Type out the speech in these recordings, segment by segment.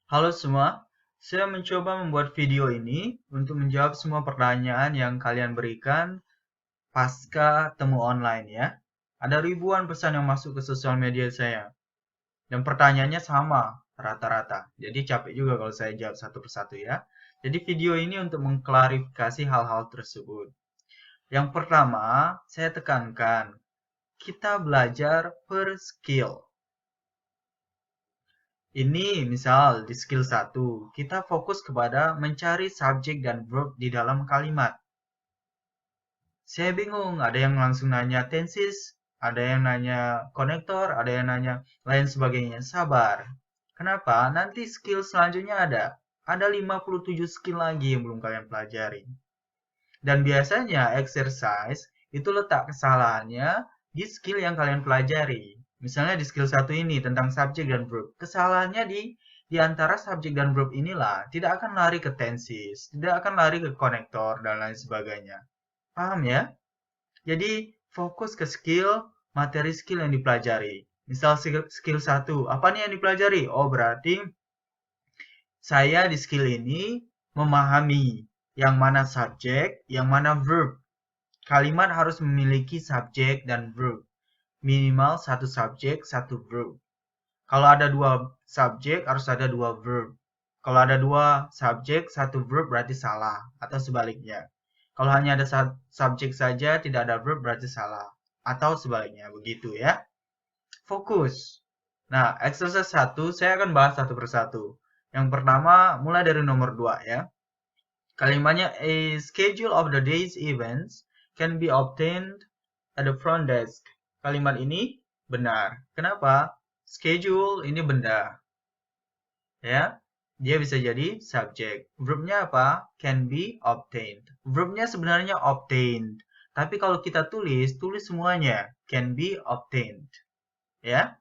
Halo semua, saya mencoba membuat video ini untuk menjawab semua pertanyaan yang kalian berikan pasca temu online ya. Ada ribuan pesan yang masuk ke sosial media saya, dan pertanyaannya sama rata-rata. Jadi capek juga kalau saya jawab satu persatu ya. Jadi video ini untuk mengklarifikasi hal-hal tersebut. Yang pertama, saya tekankan, kita belajar per skill. Ini misal di skill 1, kita fokus kepada mencari subjek dan verb di dalam kalimat. Saya bingung, ada yang langsung nanya tenses, ada yang nanya konektor, ada yang nanya lain sebagainya. Sabar. Kenapa? Nanti skill selanjutnya ada. Ada 57 skill lagi yang belum kalian pelajari. Dan biasanya exercise itu letak kesalahannya di skill yang kalian pelajari. Misalnya di skill 1 ini tentang subjek dan verb. Kesalahannya di antara subjek dan verb inilah. Tidak akan lari ke tenses, tidak akan lari ke konektor, dan lain sebagainya. Paham ya? Jadi fokus ke skill, materi skill yang dipelajari. Misal skill 1, apa nih yang dipelajari? Oh berarti saya di skill ini memahami yang mana subjek, yang mana verb. Kalimat harus memiliki subjek dan verb. Minimal satu subjek, satu verb. Kalau ada dua subjek, harus ada dua verb. Kalau ada dua subjek, satu verb berarti salah. Atau sebaliknya. Kalau hanya ada subjek saja, tidak ada verb berarti salah. Atau sebaliknya, begitu ya. Fokus. Nah, exercise 1, saya akan bahas satu persatu. Yang pertama, mulai dari nomor 2 ya. Kalimatnya, a schedule of the day's events can be obtained at the front desk. Kalimat ini benar. Kenapa? Schedule ini benda. Ya, dia bisa jadi subjek. Verbnya apa? Can be obtained. Verbnya sebenarnya obtained. Tapi kalau kita tulis semuanya. Can be obtained. Ya.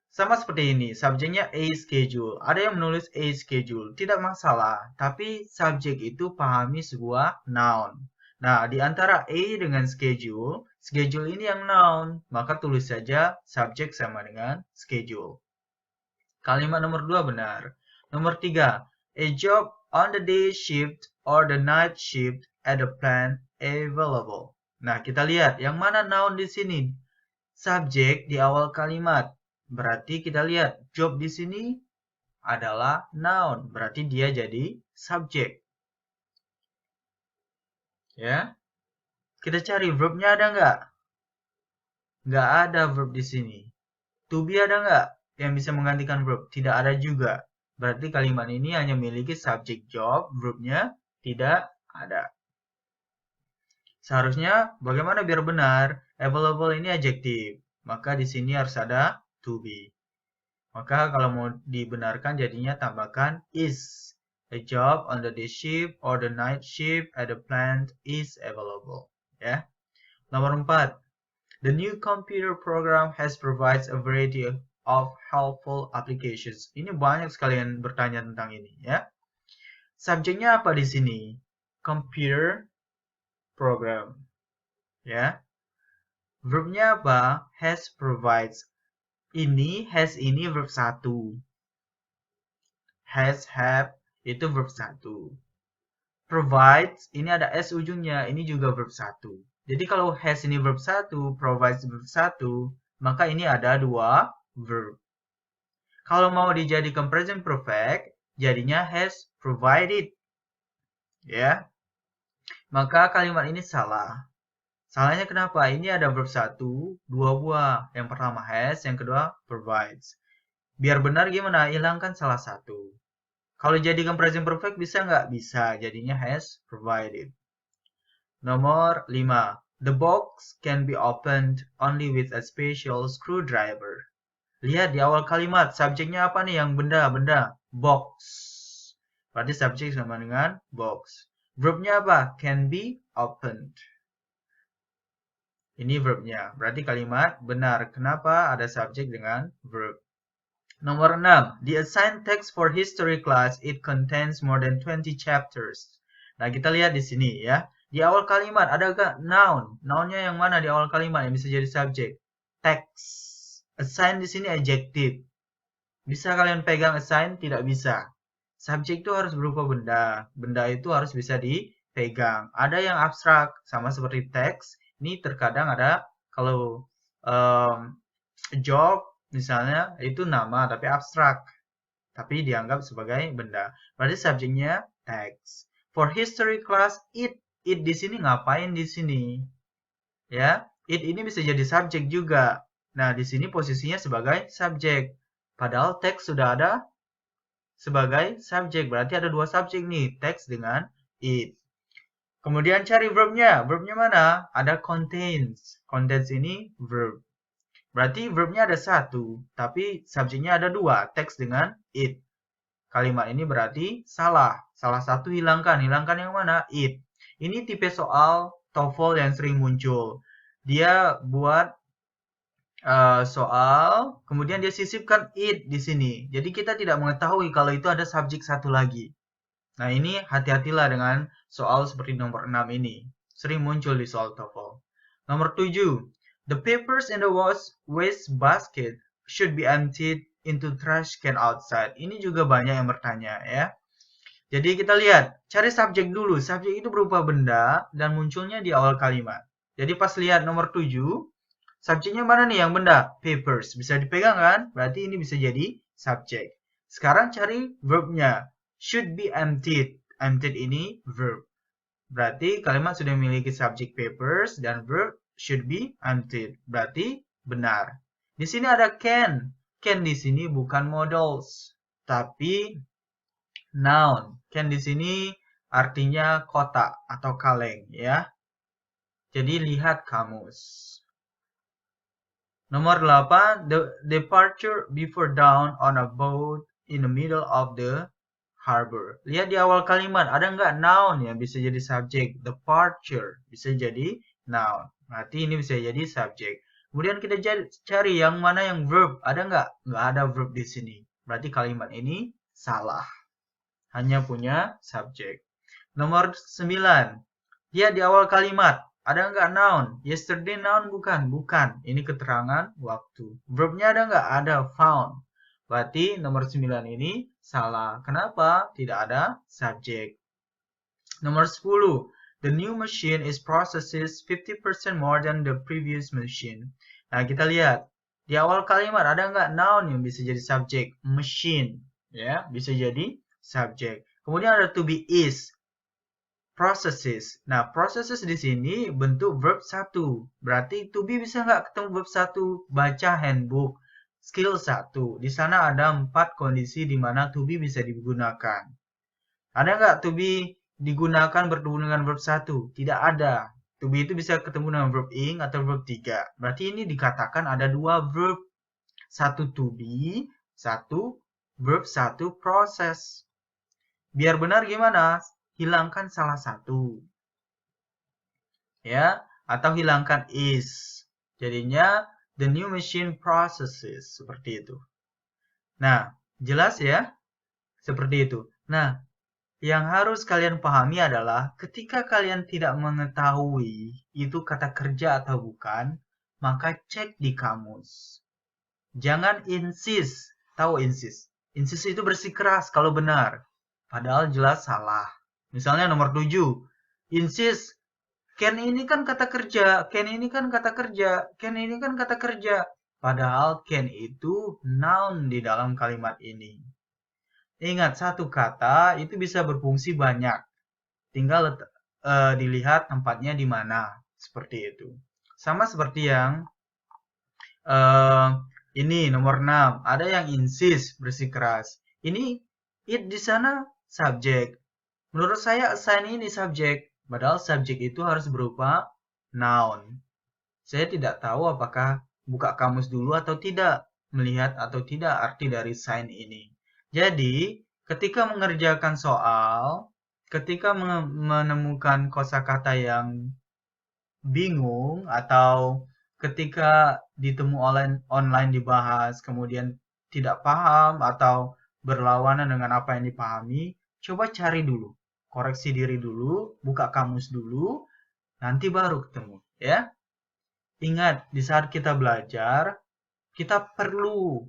Sama seperti ini, subjeknya a schedule. Ada yang menulis a schedule, tidak masalah. Tapi subjek itu pahami sebuah noun. Nah, di antara a dengan schedule, schedule ini yang noun. Maka tulis saja subjek sama dengan schedule. Kalimat nomor 2 benar. Nomor 3, a job on the day shift or the night shift at the plant available. Nah, kita lihat yang mana noun di sini. Subjek di awal kalimat. Berarti kita lihat job di sini adalah noun, berarti dia jadi subjek. Ya. Kita cari verbnya ada nggak? Nggak ada verb di sini. To be ada nggak yang bisa menggantikan verb? Tidak ada juga. Berarti kalimat ini hanya memiliki subjek job, verbnya tidak ada. Seharusnya bagaimana biar benar? Available ini adjektif. Maka di sini harus ada to be. Maka kalau mau dibenarkan jadinya tambahkan is. A job on the day shift or the night shift at the plant is available. Ya. Nomor 4. The new computer program has provides a variety of helpful applications. Ini banyak sekalian bertanya tentang ini ya. Subjeknya apa di sini? Computer program. Ya. Verbnya apa? Has provides. Ini has ini verb 1. Has, have, itu verb 1. Provides, ini ada s ujungnya, ini juga verb 1. Jadi kalau has ini verb 1, provides verb 1, maka ini ada dua verb. Kalau mau dijadikan present perfect, jadinya has provided. Ya. Maka kalimat ini salah. Salahnya kenapa? Ini ada verb 1, dua buah. Yang pertama has, yang kedua provides. Biar benar gimana? Hilangkan salah satu. Kalau jadikan present perfect bisa nggak? Bisa. Jadinya has provided. Nomor 5. The box can be opened only with a special screwdriver. Lihat di awal kalimat. Subjeknya apa nih? Yang benda. Box. Berarti subjek sama dengan box. Verbnya apa? Can be opened. Ini verbnya. Berarti kalimat benar. Kenapa ada subjek dengan verb? Nomor 6. The assigned text for history class, it contains more than 20 chapters. Nah, kita lihat di sini ya. Di awal kalimat ada gak noun? Nounnya yang mana di awal kalimat yang bisa jadi subjek? Text. Assigned di sini adjective. Bisa kalian pegang assign? Tidak bisa. Subjek itu harus berupa benda. Benda itu harus bisa dipegang. Ada yang abstrak, sama seperti teks. Ini terkadang ada kalau job misalnya itu nama tapi abstrak. Tapi dianggap sebagai benda. Berarti subjeknya teks. For history class, it di sini ngapain di sini? Ya, it ini bisa jadi subjek juga. Nah, di sini posisinya sebagai subjek. Padahal teks sudah ada sebagai subjek. Berarti ada dua subjek nih, teks dengan it. Kemudian cari verbnya. Verbnya mana? Ada contains. Contains ini verb. Berarti verbnya ada satu, tapi subjeknya ada dua, teks dengan it. Kalimat ini berarti salah. Salah satu hilangkan. Hilangkan yang mana? It. Ini tipe soal TOEFL yang sering muncul. Dia buat soal, kemudian dia sisipkan it di sini. Jadi kita tidak mengetahui kalau itu ada subjek satu lagi. Nah, ini hati-hatilah dengan soal seperti nomor 6 ini. Sering muncul di soal TOEFL. Nomor 7. The papers in the waste basket should be emptied into trash can outside. Ini juga banyak yang bertanya ya. Jadi kita lihat, cari subjek dulu. Subjek itu berupa benda dan munculnya di awal kalimat. Jadi pas lihat nomor 7, subjeknya mana nih yang benda? Papers. Bisa dipegang kan? Berarti ini bisa jadi subjek. Sekarang cari verbnya. Should be emptied. Emptied ini verb. Berarti kalimat sudah memiliki subjek papers dan verb should be emptied. Berarti benar. Di sini ada can. Can di sini bukan modals, tapi noun. Can di sini artinya kotak atau kaleng ya. Jadi lihat kamus. Nomor 8, the departure before dawn on a boat in the middle of the harbor. Lihat di awal kalimat, ada nggak noun yang bisa jadi subjek? Departure bisa jadi noun. Berarti ini bisa jadi subjek. Kemudian kita cari yang mana yang verb. Ada nggak? Nggak ada verb di sini. Berarti kalimat ini salah. Hanya punya subjek. Nomor 9. Lihat di awal kalimat. Ada nggak noun? Yesterday noun bukan? Bukan. Ini keterangan waktu. Verbnya ada nggak? Ada. Found. Berarti nomor 9 ini salah. Kenapa? Tidak ada subjek. Nomor 10. The new machine is processes 50% more than the previous machine. Nah, kita lihat. Di awal kalimat ada nggak noun yang bisa jadi subjek? Machine. Ya, bisa jadi subjek. Kemudian ada to be is. Processes. Nah, processes di sini bentuk verb 1. Berarti to be bisa nggak ketemu verb 1? Baca handbook. Skill 1. Di sana ada 4 kondisi di mana to be bisa digunakan. Ada nggak to be digunakan bertemu dengan verb 1? Tidak ada. To be itu bisa ketemu dengan verb ing atau verb 3. Berarti ini dikatakan ada 2 verb. 1 to be, 1 verb, 1 proses. Biar benar gimana? Hilangkan salah satu. Ya, atau hilangkan is. Jadinya the new machine processes seperti itu. Nah, jelas ya? Seperti itu. Nah, yang harus kalian pahami adalah ketika kalian tidak mengetahui itu kata kerja atau bukan, maka cek di kamus. Jangan insist. Tahu insist? Insist itu bersikeras kalau benar. Padahal jelas salah. Misalnya nomor 7. Insist. Can ini kan kata kerja. Can ini kan kata kerja. Can ini kan kata kerja. Padahal can itu noun di dalam kalimat ini. Ingat, satu kata itu bisa berfungsi banyak. Tinggal dilihat tempatnya di mana. Seperti itu. Sama seperti yang ini nomor 6. Ada yang insist, bersikeras. Ini it di sana subjek. Menurut saya assign ini subjek. Padahal subjek itu harus berupa noun. Saya tidak tahu apakah buka kamus dulu atau tidak. Melihat atau tidak arti dari sign ini. Jadi, ketika mengerjakan soal, ketika menemukan kosakata yang bingung atau ketika ditemu online dibahas, kemudian tidak paham atau berlawanan dengan apa yang dipahami, coba cari dulu. Koreksi diri dulu, buka kamus dulu, nanti baru ketemu. Ya, ingat, di saat kita belajar, kita perlu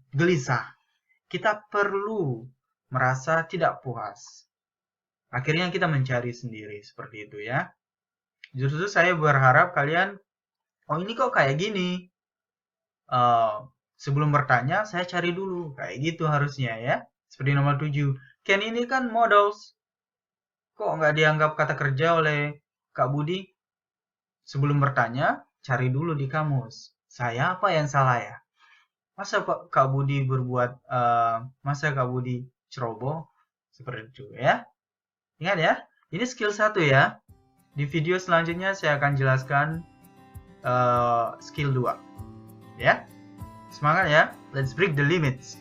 gelisah. Kita perlu merasa tidak puas. Akhirnya kita mencari sendiri seperti itu ya. Justru saya berharap kalian, oh ini kok kayak gini. Sebelum bertanya, saya cari dulu. Kayak gitu harusnya ya. Seperti nomor 7. Ken ini kan modals. Kok nggak dianggap kata kerja oleh Kak Budi? Sebelum bertanya, cari dulu di kamus. Saya apa yang salah ya? Masa Kak Budi masa Kak Budi ceroboh? Seperti itu ya. Ingat ya, ini skill 1 ya. Di video selanjutnya saya akan jelaskan skill 2. Ya. Semangat ya. Let's break the limits.